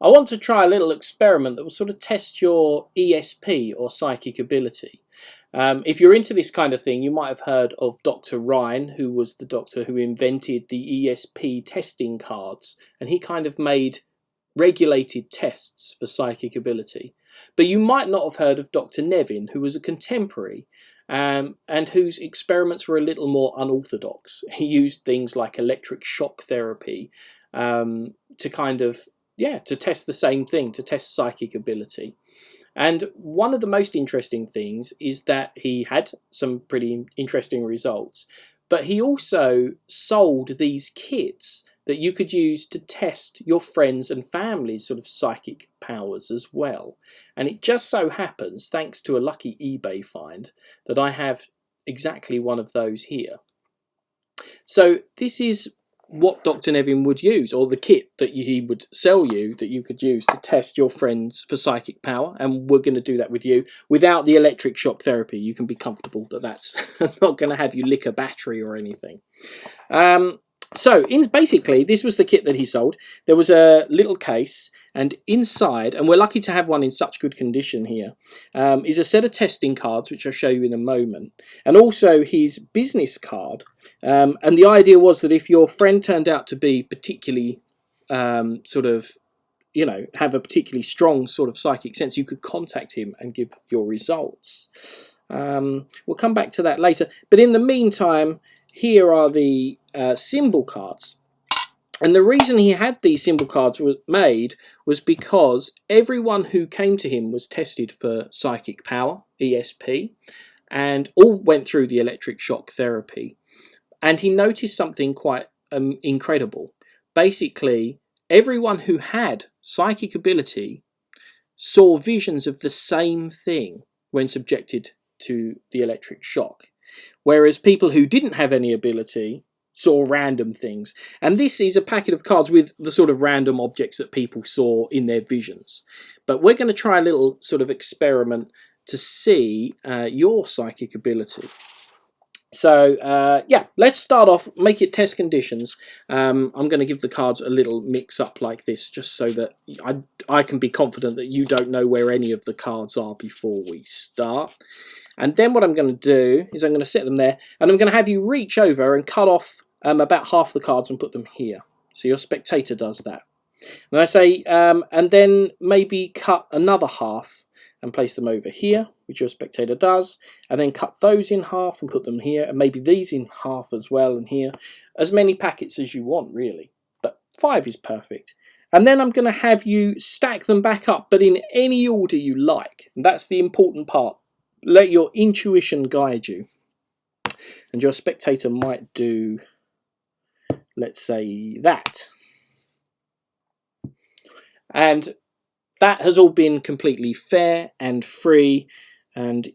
I want to try a little experiment that will sort of test your ESP or psychic ability. If you're into this kind of thing, you might have heard of Dr. Ryan, who was the doctor who invented the ESP testing cards, and he kind of made regulated tests for psychic ability. But you might not have heard of Dr. Nevin, who was a contemporary, and whose experiments were a little more unorthodox. He used things like electric shock therapy to kind of, to test the same thing, to test psychic ability. And one of the most interesting things is that he had some pretty interesting results, but he also sold these kits that you could use to test your friends and family's sort of psychic powers as well. And it just so happens, thanks to a lucky eBay find, that I have exactly one of those here. So this is what Dr. Nevin would use, or the kit that he would sell you that you could use to test your friends for psychic power, and we're going to do that with you without the electric shock therapy. You can be comfortable that that's not going to have you lick a battery or anything. So basically, this was the kit that he sold. There was a little case, and inside, and we're lucky to have one in such good condition here, is a set of testing cards, which I'll show you in a moment, and also his business card. And the idea was that if your friend turned out to be particularly have a particularly strong sort of psychic sense, you could contact him and give your results. We'll come back to that later. But in the meantime, here are the symbol cards. And the reason he had these symbol cards made was because everyone who came to him was tested for psychic power, ESP, and all went through the electric shock therapy. And he noticed something quite incredible. Basically, everyone who had psychic ability saw visions of the same thing when subjected to the electric shock. Whereas people who didn't have any ability saw random things. And this is a packet of cards with the sort of random objects that people saw in their visions. But we're going to try a little sort of experiment to see your psychic ability. So let's start off, make it test conditions. I'm going to give the cards a little mix up like this, just so that I can be confident that you don't know where any of the cards are before we start. And then what I'm going to do is I'm going to set them there, and I'm going to have you reach over and cut off about half the cards and put them here. So your spectator does that. And I say, and then maybe cut another half and place them over here, which your spectator does, and then cut those in half and put them here, and maybe these in half as well, and here. As many packets as you want, really, but 5 is perfect. And then I'm going to have you stack them back up, but in any order you like. And that's the important part. Let your intuition guide you. And your spectator might do, let's say, that. And that has all been completely fair and free, and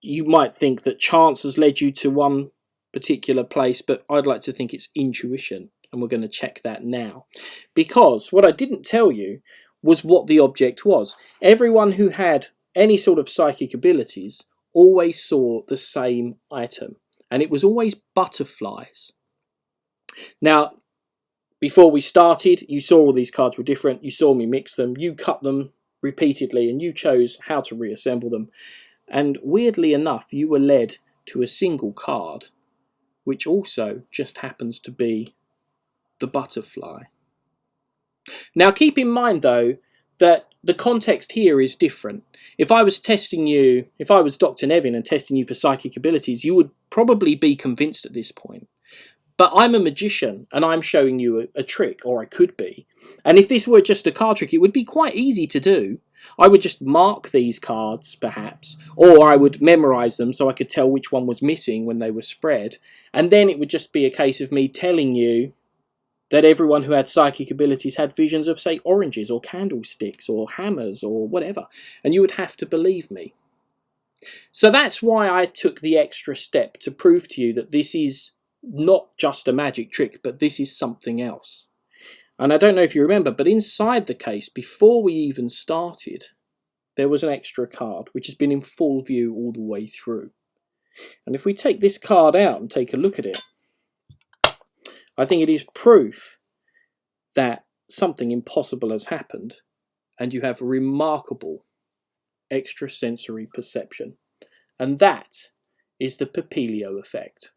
you might think that chance has led you to one particular place, but I'd like to think it's intuition, and we're going to check that now. Because what I didn't tell you was what the object was. Everyone who had any sort of psychic abilities always saw the same item, and it was always butterflies. Now, before we started, you saw all these cards were different. You saw me mix them. You cut them repeatedly, and you chose how to reassemble them. And weirdly enough, you were led to a single card, which also just happens to be the butterfly. Now, keep in mind, though, that the context here is different. If I was testing you, if I was Dr. Nevin and testing you for psychic abilities, you would probably be convinced at this point. But I'm a magician, and I'm showing you a trick, or I could be. And if this were just a card trick, it would be quite easy to do. I would just mark these cards, perhaps, or I would memorize them so I could tell which one was missing when they were spread. And then it would just be a case of me telling you that everyone who had psychic abilities had visions of, say, oranges or candlesticks or hammers or whatever. And you would have to believe me. So that's why I took the extra step to prove to you that this is not just a magic trick, but this is something else. And I don't know if you remember, but inside the case, before we even started, there was an extra card, which has been in full view all the way through. And if we take this card out and take a look at it, I think it is proof that something impossible has happened, and you have remarkable extrasensory perception. And that is the Papilio effect.